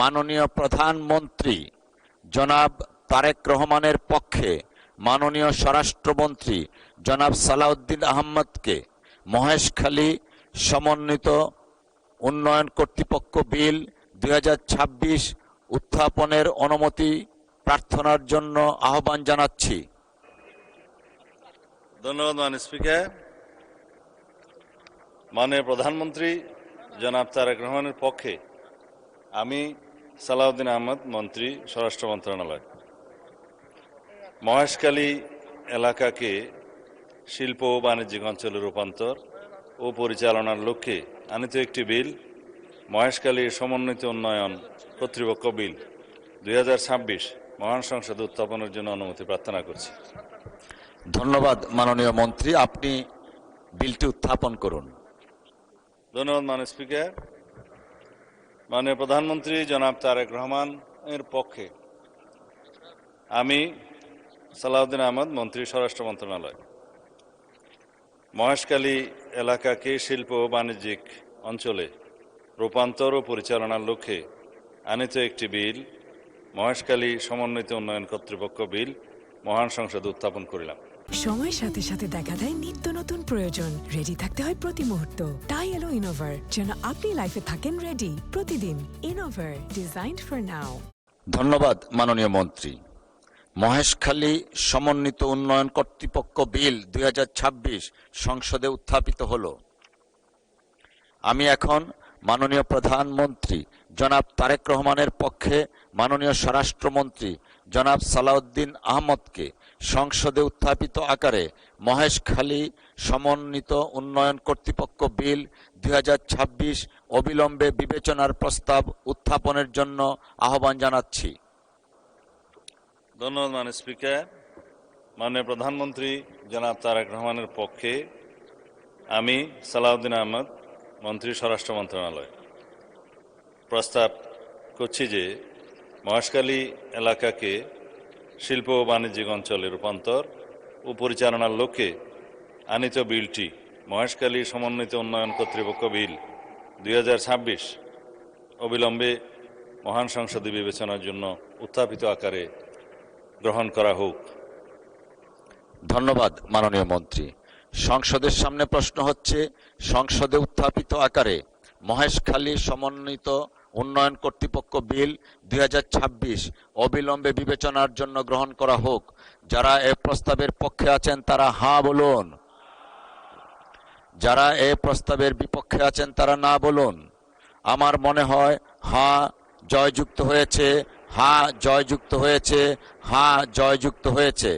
মাননীয় প্রধানমন্ত্রী জনাব তারেক রহমানের পক্ষে মাননীয় স্বরাষ্ট্রমন্ত্রী জনাব সালাউদ্দিন আহমদকে মহেশখালী সমন্বিত উন্নয়ন কর্তৃপক্ষ বিল 2026 উত্থাপনের অনুমতি প্রার্থনার জন্য আহ্বান জানাচ্ছি। ধন্যবাদ মাননীয় স্পিকার। মাননীয় প্রধানমন্ত্রী জনাব তারেক রহমানের পক্ষে আমি সালাউদ্দিন আহমদ, মন্ত্রী স্বরাষ্ট্র মন্ত্রণালয়, মহেশখালী এলাকাকে শিল্প ও বাণিজ্যিক অঞ্চলে রূপান্তর ও পরিচালনার লক্ষ্যে আনিত একটি বিল, মহেশখালী সমন্বিত উন্নয়ন কর্তৃপক্ষ বিল 2026 মহান সংসদে উত্থাপনের জন্য অনুমতি প্রার্থনা করছি। ধন্যবাদ মাননীয় মন্ত্রী, আপনি বিলটি উত্থাপন করুন। ধন্যবাদ মাননীয় স্পিকার। মাননীয় প্রধানমন্ত্রী জনাব তারেক রহমান এর পক্ষে আমি সালাউদ্দিন আহমদ, মন্ত্রী স্বরাষ্ট্র মন্ত্রণালয়, মহেশখালী এলাকাকে শিল্প ও বাণিজ্যিক অঞ্চলে রূপান্তর ও পরিচালনার লক্ষ্যে আনিত একটি বিল, মহেশখালী সমন্বিত উন্নয়ন কর্তৃপক্ষ বিল মহান সংসদে উত্থাপন করিলাম। সময়ের সাথে সাথে দেখা দেয় নিত্য নতুন প্রয়োজন। রেডি থাকতে হয় প্রতি মুহূর্ত। তাই এলো ইনোভার, যেন আপনি লাইফে থাকেন রেডি প্রতিদিন। Innova, designed for now. ধন্যবাদ মাননীয় মন্ত্রী। মহেশখালী সমন্বিত উন্নয়ন কর্তৃপক্ষ বিল 2026 সংসদে উত্থাপিত হলো। আমি এখন মাননীয় প্রধানমন্ত্রী জনাব তারেক রহমানের পক্ষে মাননীয় স্বরাষ্ট্রমন্ত্রী জনাব সালাউদ্দিন আহমদকে সংসদে উত্থাপিত আকারে মহেশখালী সমন্বিত উন্নয়ন কর্তৃপক্ষ বিল 2026 অবিলম্বে বিবেচনার প্রস্তাব উত্থাপনের জন্য আহ্বান জানাচ্ছি। ধন্যবাদ মাননীয় স্পিকার। মাননীয় প্রধানমন্ত্রী জনাব তারেক রহমানের পক্ষে আমি সালাউদ্দিন আহমদ, মন্ত্রী স্বরাষ্ট্র মন্ত্রণালয়, প্রস্তাব করছি যে মহেশখালী এলাকাকে শিল্প ও বাণিজ্যিক অঞ্চলে রূপান্তর ও পরিচালনার লক্ষ্যে আনিত বিলটি, মহেশখালী সমন্বিত উন্নয়ন কর্তৃপক্ষ বিল 2026 অবিলম্বে মহান সংসদে বিবেচনার জন্য উত্থাপিত আকারে গ্রহণ করা হোক। ধন্যবাদ মাননীয় মন্ত্রী। সংসদের সামনে প্রশ্ন হচ্ছে, সংসদে উত্থাপিত আকারে মহেশখালী সমন্বিত উন্নয়ন কর্তৃপক্ষ বিল 2026 অবিলম্বে বিবেচনার জন্য গ্রহণ করা হোক। যারা এ প্রস্তাবের পক্ষে আছেন তারা হ্যাঁ বলুন, যারা এ প্রস্তাবের বিপক্ষে আছেন তারা না বলুন। আমার মনে হয় হ্যাঁ জয়যুক্ত হয়েছে, হ্যাঁ জয়যুক্ত হয়েছে, হ্যাঁ জয়যুক্ত হয়েছে।